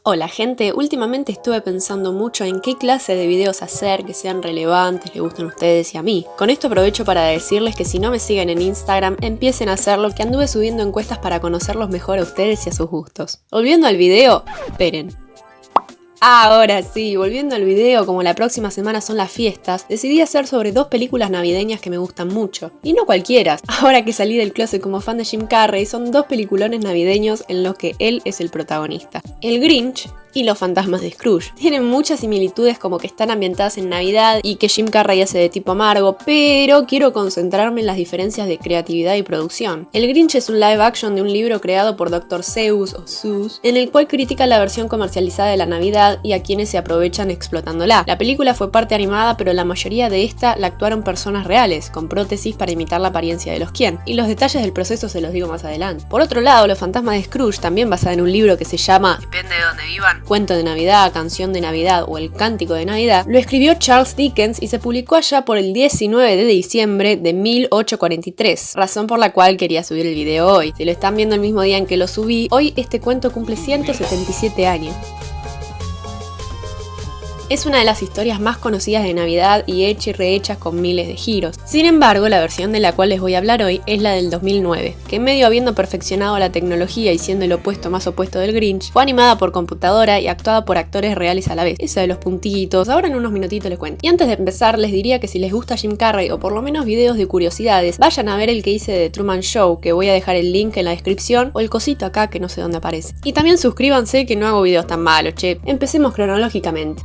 Hola gente, últimamente estuve pensando mucho en qué clase de videos hacer que sean relevantes, les gusten a ustedes y a mí. Con esto aprovecho para decirles que si no me siguen en Instagram, empiecen a hacerlo, que anduve subiendo encuestas para conocerlos mejor a ustedes y a sus gustos. Volviendo al video, esperen. Ahora sí, volviendo al video, como la próxima semana son las fiestas, decidí hacer sobre dos películas navideñas que me gustan mucho. Y no cualquiera, ahora que salí del closet como fan de Jim Carrey, son dos peliculones navideños en los que él es el protagonista. El Grinch y Los fantasmas de Scrooge. Tienen muchas similitudes, como que están ambientadas en Navidad y que Jim Carrey hace de tipo amargo, pero quiero concentrarme en las diferencias de creatividad y producción. El Grinch es un live action de un libro creado por Dr. Seuss o Seuss, en el cual critica la versión comercializada de la Navidad y a quienes se aprovechan explotándola. La película fue parte animada, pero la mayoría de esta la actuaron personas reales, con prótesis para imitar la apariencia de los Ken, y los detalles del proceso se los digo más adelante. Por otro lado, Los fantasmas de Scrooge, también basada en un libro que se llama Depende de dónde vivan, Cuento de Navidad, Canción de Navidad o El Cántico de Navidad, lo escribió Charles Dickens y se publicó allá por el 19 de diciembre de 1843, razón por la cual quería subir el video hoy. Si lo están viendo el mismo día en que lo subí, hoy este cuento cumple 177 años. Es una de las historias más conocidas de Navidad y hecha y rehecha con miles de giros. Sin embargo, la versión de la cual les voy a hablar hoy es la del 2009, que medio habiendo perfeccionado la tecnología y siendo el opuesto más opuesto del Grinch, fue animada por computadora y actuada por actores reales a la vez. Esa de los puntitos, ahora en unos minutitos les cuento. Y antes de empezar, les diría que si les gusta Jim Carrey o por lo menos videos de curiosidades, vayan a ver el que hice de The Truman Show, que voy a dejar el link en la descripción, o el cosito acá que no sé dónde aparece. Y también suscríbanse que no hago videos tan malos, che. Empecemos cronológicamente.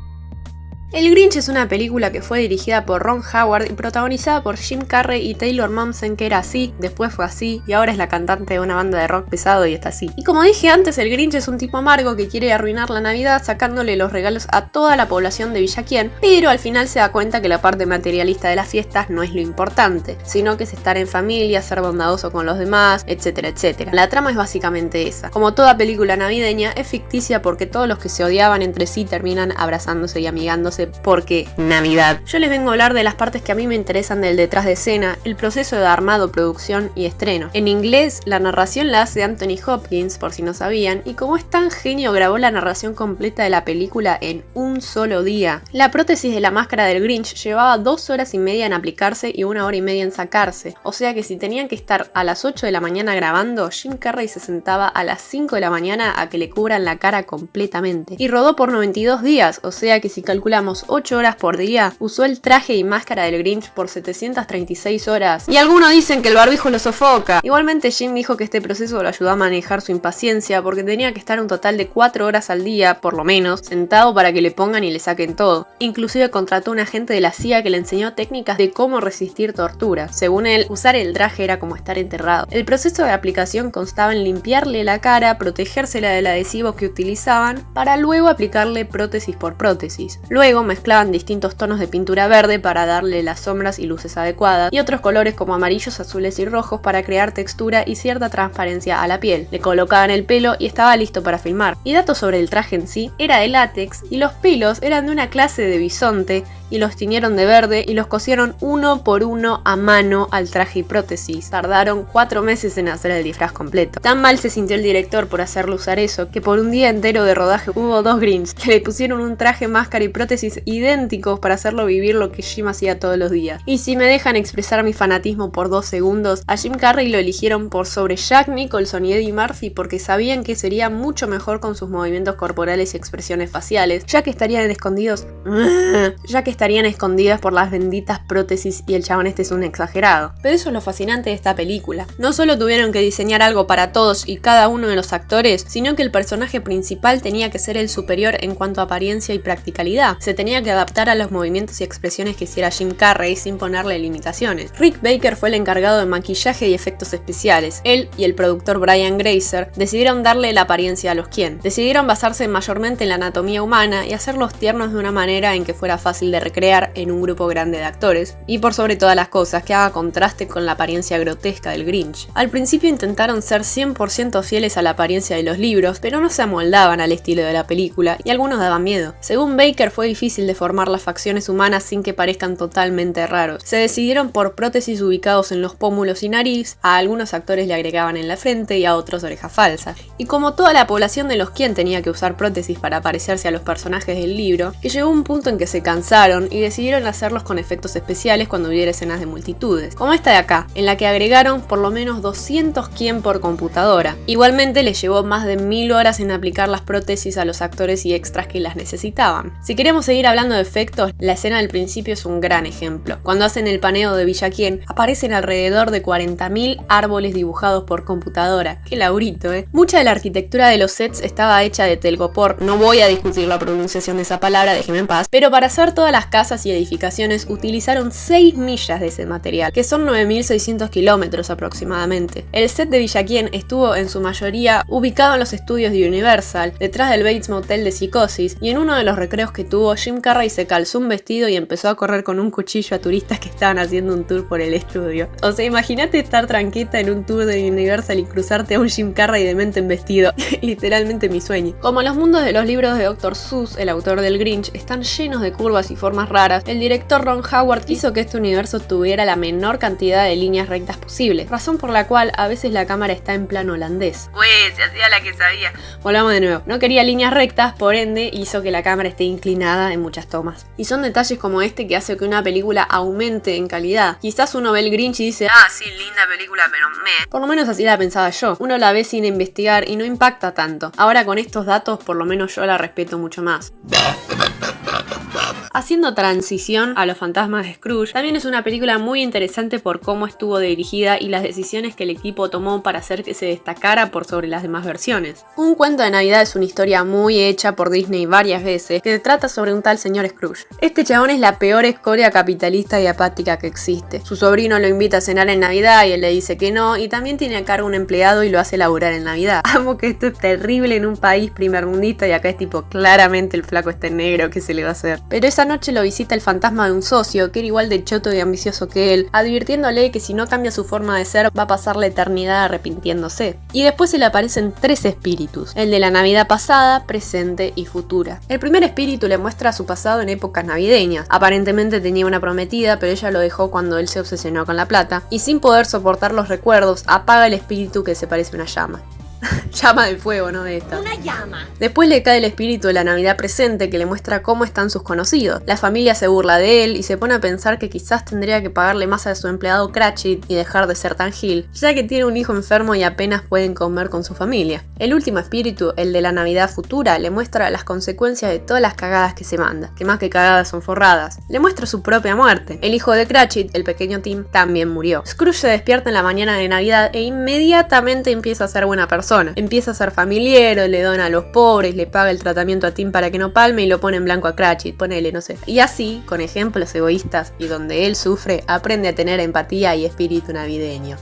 El Grinch es una película que fue dirigida por Ron Howard y protagonizada por Jim Carrey y Taylor Momsen, que era así, después fue así y ahora es la cantante de una banda de rock pesado y está así. Y como dije antes, el Grinch es un tipo amargo que quiere arruinar la Navidad sacándole los regalos a toda la población de Villa Quién, pero al final se da cuenta que la parte materialista de las fiestas no es lo importante, sino que es estar en familia, ser bondadoso con los demás, etcétera, etcétera. La trama es básicamente esa. Como toda película navideña, es ficticia porque todos los que se odiaban entre sí terminan abrazándose y amigándose porque Navidad. Yo les vengo a hablar de las partes que a mí me interesan del detrás de escena, el proceso de armado, producción y estreno. En inglés, la narración la hace Anthony Hopkins, por si no sabían, y como es tan genio, grabó la narración completa de la película en un solo día. La prótesis de la máscara del Grinch llevaba 2 horas y media en aplicarse y 1 hora y media en sacarse, o sea que si tenían que estar a las 8 de la mañana grabando, Jim Carrey se sentaba a las 5 de la mañana a que le cubran la cara completamente. Y rodó por 92 días, o sea que si calculamos 8 horas por día, usó el traje y máscara del Grinch por 736 horas. Y algunos dicen que el barbijo lo sofoca. Igualmente Jim dijo que este proceso lo ayudó a manejar su impaciencia porque tenía que estar un total de 4 horas al día, por lo menos, sentado para que le pongan y le saquen todo. Inclusive contrató a un agente de la CIA que le enseñó técnicas de cómo resistir tortura. Según él, usar el traje era como estar enterrado. El proceso de aplicación constaba en limpiarle la cara, protegérsela del adhesivo que utilizaban, para luego aplicarle prótesis por prótesis. Luego mezclaban distintos tonos de pintura verde para darle las sombras y luces adecuadas, y otros colores como amarillos, azules y rojos para crear textura y cierta transparencia a la piel. Le colocaban el pelo y estaba listo para filmar. Y datos sobre el traje en sí, era de látex y los pelos eran de una clase de bisonte y los tiñeron de verde y los cosieron uno por uno a mano al traje y prótesis. Tardaron 4 meses en hacer el disfraz completo. Tan mal se sintió el director por hacerlo usar eso, que por un día entero de rodaje hubo 2 Grinch que le pusieron un traje, máscara y prótesis idénticos para hacerlo vivir lo que Jim hacía todos los días. Y si me dejan expresar mi fanatismo por 2 segundos, a Jim Carrey lo eligieron por sobre Jack Nicholson y Eddie Murphy porque sabían que sería mucho mejor con sus movimientos corporales y expresiones faciales, ya que estarían escondidas por las benditas prótesis y el chabón este es un exagerado. Pero eso es lo fascinante de esta película. No solo tuvieron que diseñar algo para todos y cada uno de los actores, sino que el personaje principal tenía que ser el superior en cuanto a apariencia y practicalidad. Se tenía que adaptar a los movimientos y expresiones que hiciera Jim Carrey sin ponerle limitaciones. Rick Baker fue el encargado de maquillaje y efectos especiales. Él y el productor Brian Grazer decidieron darle la apariencia a los Ken. Decidieron basarse mayormente en la anatomía humana y hacerlos tiernos de una manera en que fuera fácil de recrear en un grupo grande de actores, y por sobre todas las cosas que haga contraste con la apariencia grotesca del Grinch. Al principio intentaron ser 100% fieles a la apariencia de los libros, pero no se amoldaban al estilo de la película y algunos daban miedo. Según Baker, fue difícil deformar las facciones humanas sin que parezcan totalmente raros. Se decidieron por prótesis ubicados en los pómulos y nariz, a algunos actores le agregaban en la frente y a otros orejas falsas. Y como toda la población de los Quién tenía que usar prótesis para parecerse a los personajes del libro, que llegó un punto en que se cansaron y decidieron hacerlos con efectos especiales cuando hubiera escenas de multitudes, como esta de acá, en la que agregaron por lo menos 200 Quién por computadora. Igualmente les llevó más de 1000 horas en aplicar las prótesis a los actores y extras que las necesitaban. Si queremos seguir hablando de efectos, la escena del principio es un gran ejemplo. Cuando hacen el paneo de Villa Quién, aparecen alrededor de 40.000 árboles dibujados por computadora. Qué laurito, Mucha de la arquitectura de los sets estaba hecha de telgopor, no voy a discutir la pronunciación de esa palabra, déjenme en paz, pero para hacer todas las casas y edificaciones utilizaron 6 millas de ese material, que son 9.600 kilómetros aproximadamente. El set de Villa Quién estuvo en su mayoría ubicado en los estudios de Universal, detrás del Bates Motel de Psicosis, y en uno de los recreos que tuvo, Jim Carrey se calzó un vestido y empezó a correr con un cuchillo a turistas que estaban haciendo un tour por el estudio. O sea, imagínate estar tranquita en un tour de Universal y cruzarte a un Jim Carrey demente en vestido. Literalmente mi sueño. Como los mundos de los libros de Dr. Seuss, el autor del Grinch, están llenos de curvas y formas raras, el director Ron Howard hizo que este universo tuviera la menor cantidad de líneas rectas posible, razón por la cual a veces la cámara está en plano holandés. Pues, se hacía la que sabía. Volvamos de nuevo. No quería líneas rectas, por ende hizo que la cámara esté inclinada en muchas tomas. Y son detalles como este que hace que una película aumente en calidad. Quizás uno ve el Grinch y dice, sí, linda película, pero meh. Por lo menos así la pensaba yo. Uno la ve sin investigar y no impacta tanto. Ahora con estos datos, por lo menos yo la respeto mucho más. Haciendo transición a Los fantasmas de Scrooge, también es una película muy interesante por cómo estuvo dirigida y las decisiones que el equipo tomó para hacer que se destacara por sobre las demás versiones. Un cuento de Navidad es una historia muy hecha por Disney varias veces, que trata sobre un tal señor Scrooge. Este chabón es la peor escoria capitalista y apática que existe. Su sobrino lo invita a cenar en Navidad y él le dice que no, y también tiene a cargo un empleado y lo hace laburar en Navidad. Amo que esto es terrible en un país primermundista y acá es tipo, claramente el flaco está en negro, ¿qué se le va a hacer? Pero esa noche lo visita el fantasma de un socio que era igual de choto y ambicioso que él, advirtiéndole que si no cambia su forma de ser va a pasar la eternidad arrepintiéndose. Y después se le aparecen 3 espíritus, el de la Navidad pasada, presente y futura. El primer espíritu le muestra su pasado en épocas navideñas. Aparentemente tenía una prometida, pero ella lo dejó cuando él se obsesionó con la plata, y sin poder soportar los recuerdos, apaga el espíritu que se parece a una llama. Llama del fuego, no de esta. Una llama. Después le cae el espíritu de la Navidad presente que le muestra cómo están sus conocidos. La familia se burla de él y se pone a pensar que quizás tendría que pagarle más a su empleado Cratchit y dejar de ser tan gil, ya que tiene un hijo enfermo y apenas pueden comer con su familia. El último espíritu, el de la Navidad futura, le muestra las consecuencias de todas las cagadas que se manda, que más que cagadas son forradas. Le muestra su propia muerte. El hijo de Cratchit, el pequeño Tim, también murió. Scrooge se despierta en la mañana de Navidad e inmediatamente empieza a ser buena persona. Empieza a ser familiero, le dona a los pobres, le paga el tratamiento a Tim para que no palme y lo pone en blanco a Cratchit, ponele, no sé. Y así, con ejemplos egoístas y donde él sufre, aprende a tener empatía y espíritu navideño.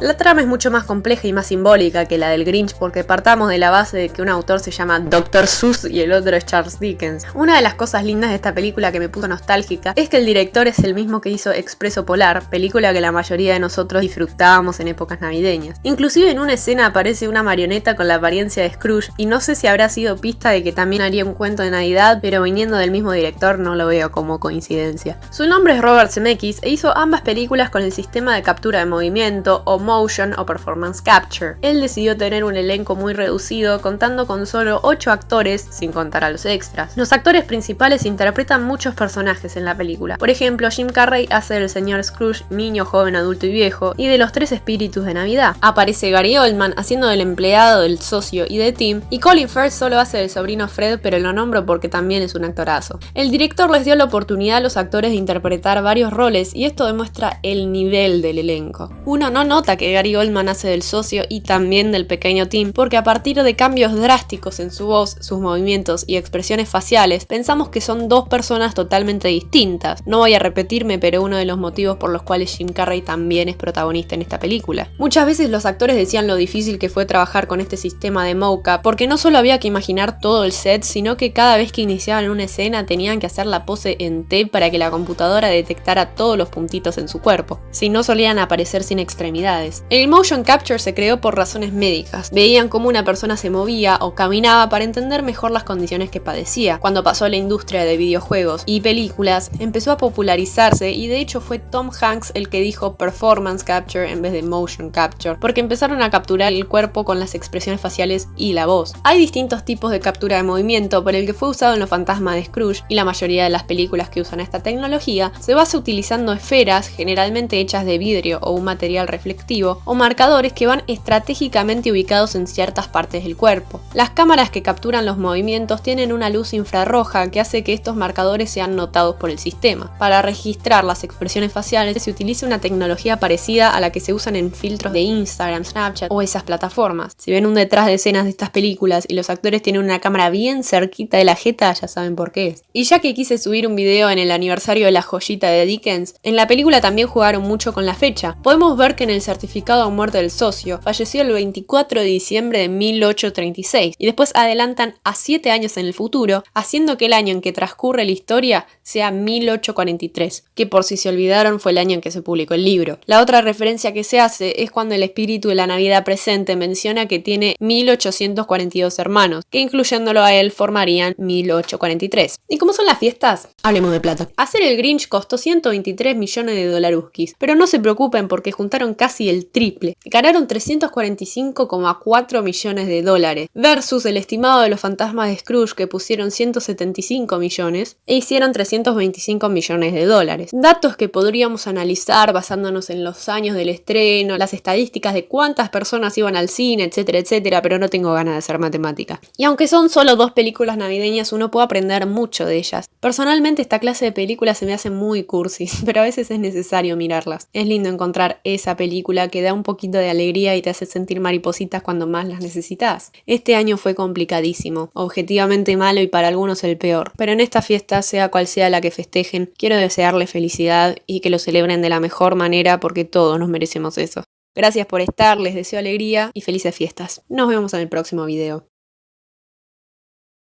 La trama es mucho más compleja y más simbólica que la del Grinch porque partamos de la base de que un autor se llama Dr. Seuss y el otro es Charles Dickens. Una de las cosas lindas de esta película que me puso nostálgica es que el director es el mismo que hizo Expreso Polar, película que la mayoría de nosotros disfrutábamos en épocas navideñas. Inclusive en una escena aparece una marioneta con la apariencia de Scrooge y no sé si habrá sido pista de que también haría un cuento de Navidad, pero viniendo del mismo director no lo veo como coincidencia. Su nombre es Robert Zemeckis e hizo ambas películas con el sistema de captura de movimiento o motion o performance capture. Él decidió tener un elenco muy reducido contando con solo 8 actores sin contar a los extras. Los actores principales interpretan muchos personajes en la película. Por ejemplo, Jim Carrey hace del señor Scrooge, niño, joven, adulto y viejo, y de los 3 espíritus de Navidad. Aparece Gary Oldman haciendo del empleado, del socio y de Tim, y Colin Firth solo hace del sobrino Fred, pero lo nombro porque también es un actorazo. El director les dio la oportunidad a los actores de interpretar varios roles y esto demuestra el nivel del elenco. Uno no nota que Gary Oldman hace del socio y también del pequeño Tim, porque a partir de cambios drásticos en su voz, sus movimientos y expresiones faciales, pensamos que son 2 personas totalmente distintas. No voy a repetirme, pero uno de los motivos por los cuales Jim Carrey también es protagonista en esta película. Muchas veces los actores decían lo difícil difícil que fue trabajar con este sistema de mocap, porque no solo había que imaginar todo el set, sino que cada vez que iniciaban una escena tenían que hacer la pose en T para que la computadora detectara todos los puntitos en su cuerpo, si no solían aparecer sin extremidades. El motion capture se creó por razones médicas. Veían cómo una persona se movía o caminaba para entender mejor las condiciones que padecía. Cuando pasó a la industria de videojuegos y películas, empezó a popularizarse y de hecho fue Tom Hanks el que dijo performance capture en vez de motion capture, porque empezaron a capturar el cuerpo con las expresiones faciales y la voz. Hay distintos tipos de captura de movimiento, pero el que fue usado en Los fantasmas de Scrooge y la mayoría de las películas que usan esta tecnología se basa utilizando esferas, generalmente hechas de vidrio o un material reflectivo, o marcadores que van estratégicamente ubicados en ciertas partes del cuerpo. Las cámaras que capturan los movimientos tienen una luz infrarroja que hace que estos marcadores sean notados por el sistema. Para registrar las expresiones faciales se utiliza una tecnología parecida a la que se usan en filtros de Instagram, Snapchat o esas plataformas. Si ven un detrás de escenas de estas películas y los actores tienen una cámara bien cerquita de la jeta, ya saben por qué es. Y ya que quise subir un video en el aniversario de La joyita de Dickens, en la película también jugaron mucho con la fecha. Podemos ver que en el certificado de muerte del socio falleció el 24 de diciembre de 1836 y después adelantan a 7 años en el futuro, haciendo que el año en que transcurre la historia sea 1843, que por si se olvidaron fue el año en que se publicó el libro. La otra referencia que se hace es cuando el espíritu de la Navidad presente menciona que tiene 1842 hermanos, que incluyéndolo a él formarían 1843. ¿Y cómo son las fiestas? Hablemos de plata. Hacer el Grinch costó 123 millones de dolaruskis, pero no se preocupen porque juntaron casi el triple. Ganaron 345,4 millones de dólares, versus el estimado de Los fantasmas de Scrooge que pusieron 175 millones e hicieron 325 millones de dólares. Datos que podríamos analizar basándonos en los años del estreno, las estadísticas de cuántas personas iban al cine, etcétera, etcétera, pero no tengo ganas de hacer matemática. Y aunque son solo 2 películas navideñas, uno puede aprender mucho de ellas. Personalmente esta clase de películas se me hace muy cursi, pero a veces es necesario mirarlas. Es lindo encontrar esa película que da un poquito de alegría y te hace sentir maripositas cuando más las necesitas. Este año fue complicadísimo, objetivamente malo y para algunos el peor, pero en esta fiesta, sea cual sea la que festejen, quiero desearles felicidad y que lo celebren de la mejor manera porque todos nos merecemos eso. Gracias por estar, les deseo alegría y felices fiestas. Nos vemos en el próximo video.